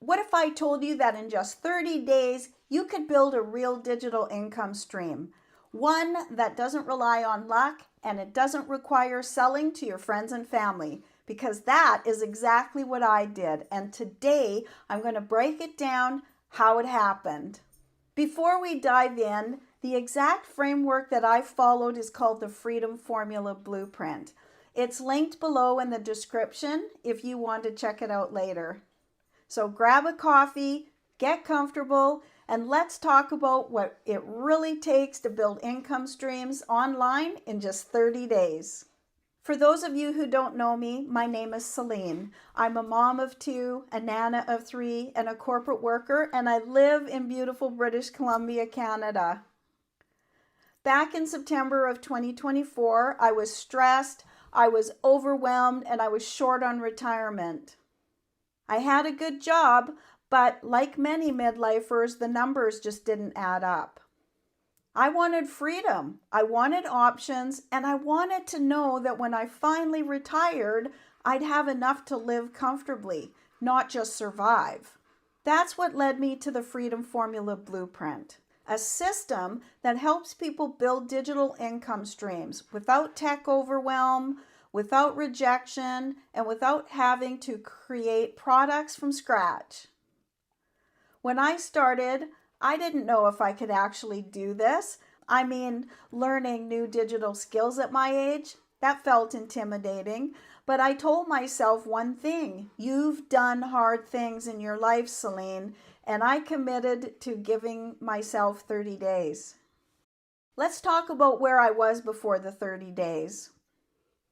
What if I told you that in just 30 days, you could build a real digital income stream? One that doesn't rely on luck and it doesn't require selling to your friends and family, because that is exactly what I did. And today I'm going to break it down how it happened. Before we dive in, the exact framework that I followed is called the Freedom Formula Blueprint. It's linked below in the description if you want to check it out later. So grab a coffee, get comfortable, and let's talk about what it really takes to build income streams online in just 30 days. For those of you who don't know me, my name is Celine. I'm a mom of two, a nana of three, and a corporate worker, and I live in beautiful British Columbia, Canada. Back in September of 2024, I was stressed, I was overwhelmed, and I was short on retirement. I had a good job, but like many midlifers, the numbers just didn't add up. I wanted freedom, I wanted options, and I wanted to know that when I finally retired, I'd have enough to live comfortably, not just survive. That's what led me to the Freedom Formula Blueprint, a system that helps people build digital income streams without tech overwhelm, without rejection, and without having to create products from scratch. When I started, I didn't know if I could actually do this. I mean, learning new digital skills at my age, that felt intimidating. But I told myself one thing: you've done hard things in your life, Celine, and I committed to giving myself 30 days. Let's talk about where I was before the 30 days.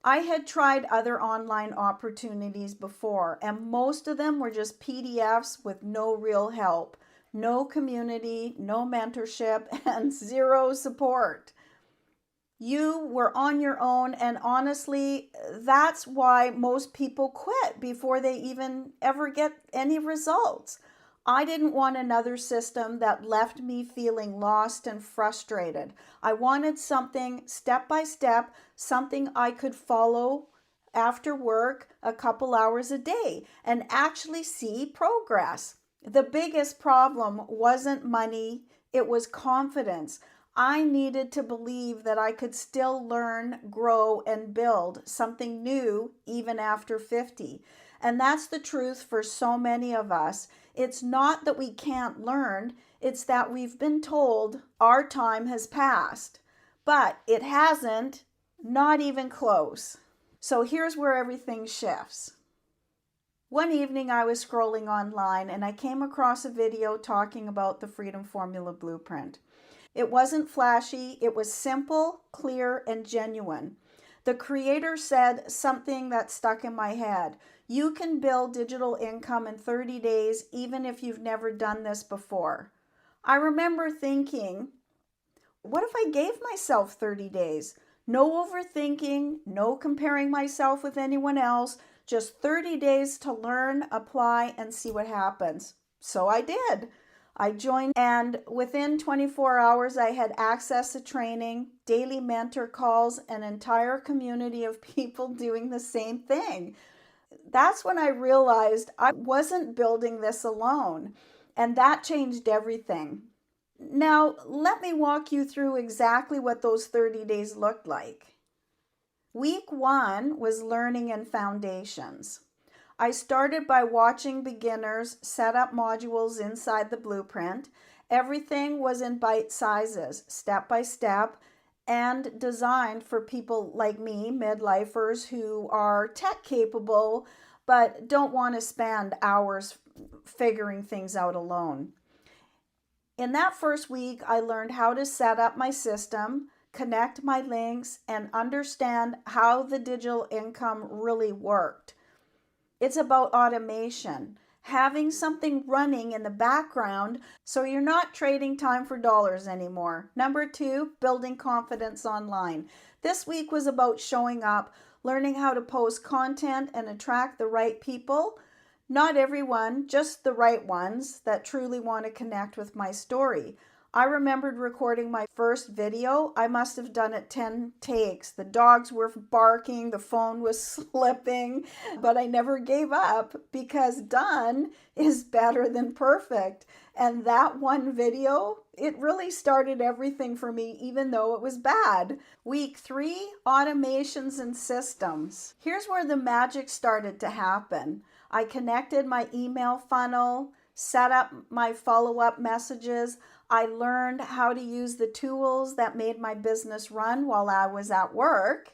I had tried other online opportunities before, and most of them were just PDFs with no real help, no community, no mentorship, and zero support. You were on your own, and honestly, that's why most people quit before they even ever get any results. I didn't want another system that left me feeling lost and frustrated. I wanted something step by step, something I could follow after work a couple hours a day and actually see progress. The biggest problem wasn't money, it was confidence. I needed to believe that I could still learn, grow, and build something new even after 50. And that's the truth for so many of us. It's not that we can't learn, it's that we've been told our time has passed. But it hasn't, not even close. So here's where everything shifts. One evening I was scrolling online and I came across a video talking about the Freedom Formula Blueprint. It wasn't flashy, it was simple, clear, and genuine. The creator said something that stuck in my head. You can build digital income in 30 days even if you've never done this before. I remember thinking, what if I gave myself 30 days? No overthinking, no comparing myself with anyone else, just 30 days to learn, apply, and see what happens. So I did. I joined, and within 24 hours, I had access to training, daily mentor calls, an entire community of people doing the same thing. That's when I realized I wasn't building this alone, and that changed everything. Now, let me walk you through exactly what those 30 days looked like. Week 1 was learning and foundations. I started by watching beginners set up modules inside the blueprint. Everything was in bite sizes, step by step, and designed for people like me, midlifers, who are tech capable but don't want to spend hours figuring things out alone. In that first week, I learned how to set up my system, connect my links, and understand how the digital income really worked. It's about automation, having something running in the background so you're not trading time for dollars anymore. Number 2, building confidence online. This week was about showing up, learning how to post content and attract the right people. Not everyone, just the right ones that truly want to connect with my story. I remembered recording my first video. I must have done it 10 takes. The dogs were barking, the phone was slipping, but I never gave up because done is better than perfect. And that one video, it really started everything for me, even though it was bad. Week 3, automations and systems. Here's where the magic started to happen. I connected my email funnel, set up my follow-up messages. I learned how to use the tools that made my business run while I was at work.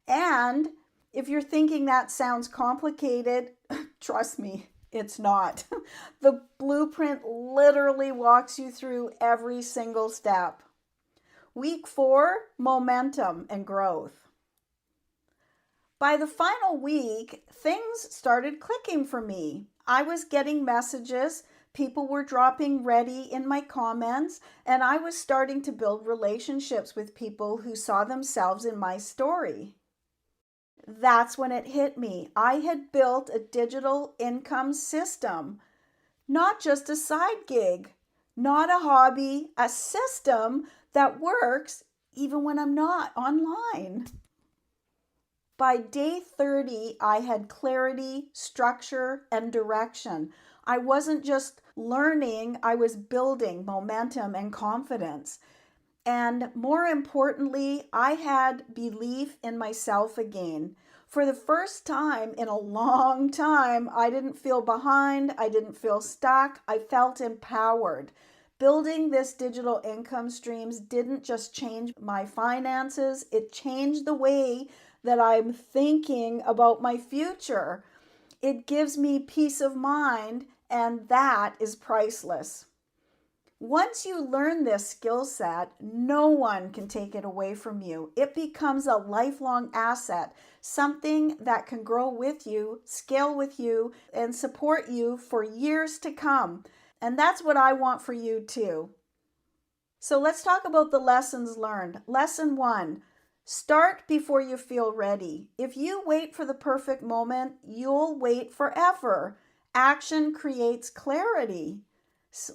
And if you're thinking that sounds complicated, trust me, it's not. The blueprint literally walks you through every single step. Week 4, momentum and growth. By the final week, things started clicking for me. I was getting messages. People were dropping ready in my comments, and I was starting to build relationships with people who saw themselves in my story. That's when it hit me. I had built a digital income system, not just a side gig, not a hobby, a system that works even when I'm not online. By day 30, I had clarity, structure, and direction. I wasn't just learning, I was building momentum and confidence. And more importantly, I had belief in myself again. For the first time in a long time, I didn't feel behind, I didn't feel stuck, I felt empowered. Building this digital income streams didn't just change my finances, it changed the way that I'm thinking about my future. It gives me peace of mind, and that is priceless. Once you learn this skill set, no one can take it away from you. It becomes a lifelong asset, something that can grow with you, scale with you, and support you for years to come. And that's what I want for you too. So let's talk about the lessons learned. Lesson 1. Start before you feel ready. If you wait for the perfect moment, you'll wait forever. Action creates clarity.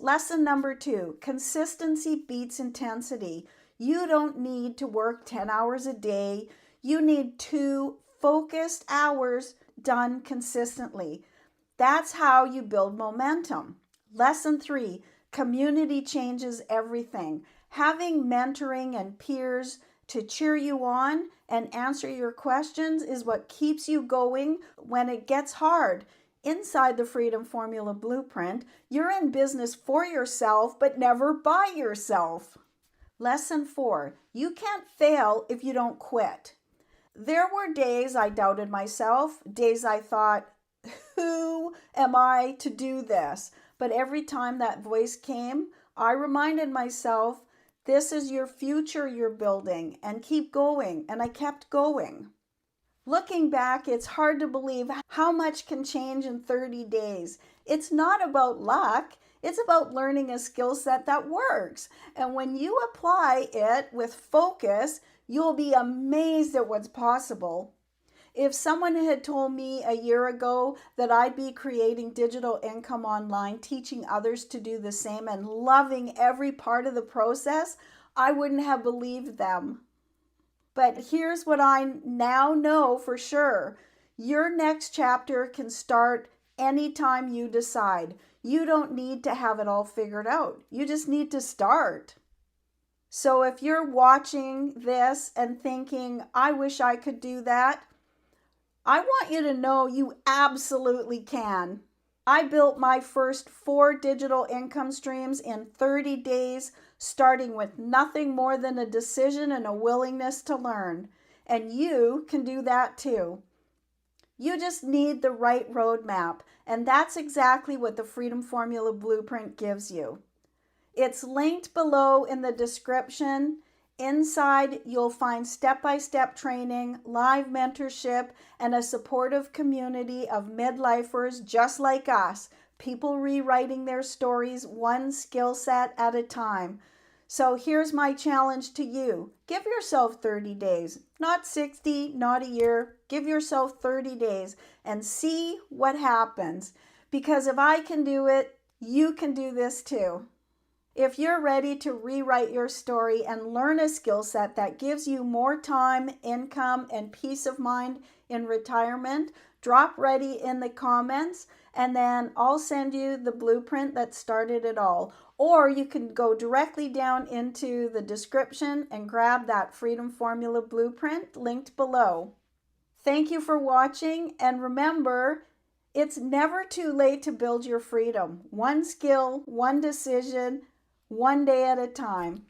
Lesson number 2, consistency beats intensity. You don't need to work 10 hours a day. You need 2 focused hours done consistently. That's how you build momentum. Lesson 3, community changes everything. Having mentoring and peers to cheer you on and answer your questions is what keeps you going when it gets hard. Inside the Freedom Formula Blueprint, you're in business for yourself, but never by yourself. Lesson 4, you can't fail if you don't quit. There were days I doubted myself, days I thought, who am I to do this? But every time that voice came, I reminded myself, this is your future you're building, and keep going. And I kept going. Looking back, it's hard to believe how much can change in 30 days. It's not about luck. It's about learning a skill set that works. And when you apply it with focus, you'll be amazed at what's possible. If someone had told me a year ago that I'd be creating digital income online, teaching others to do the same, and loving every part of the process, I wouldn't have believed them. But here's what I now know for sure. Your next chapter can start anytime you decide. You don't need to have it all figured out. You just need to start. So if you're watching this and thinking, I wish I could do that, I want you to know you absolutely can. I built my first 4 digital income streams in 30 days, starting with nothing more than a decision and a willingness to learn. And you can do that too. You just need the right roadmap, and that's exactly what the Freedom Formula Blueprint gives you. It's linked below in the description. Inside, you'll find step-by-step training, live mentorship, and a supportive community of midlifers just like us, people rewriting their stories one skill set at a time. So here's my challenge to you. Give yourself 30 days, not 60, not a year. Give yourself 30 days and see what happens. Because if I can do it, you can do this too. If you're ready to rewrite your story and learn a skill set that gives you more time, income, and peace of mind in retirement, drop ready in the comments, and then I'll send you the blueprint that started it all. Or you can go directly down into the description and grab that Freedom Formula blueprint linked below. Thank you for watching, and remember, it's never too late to build your freedom. One skill, one decision, one day at a time.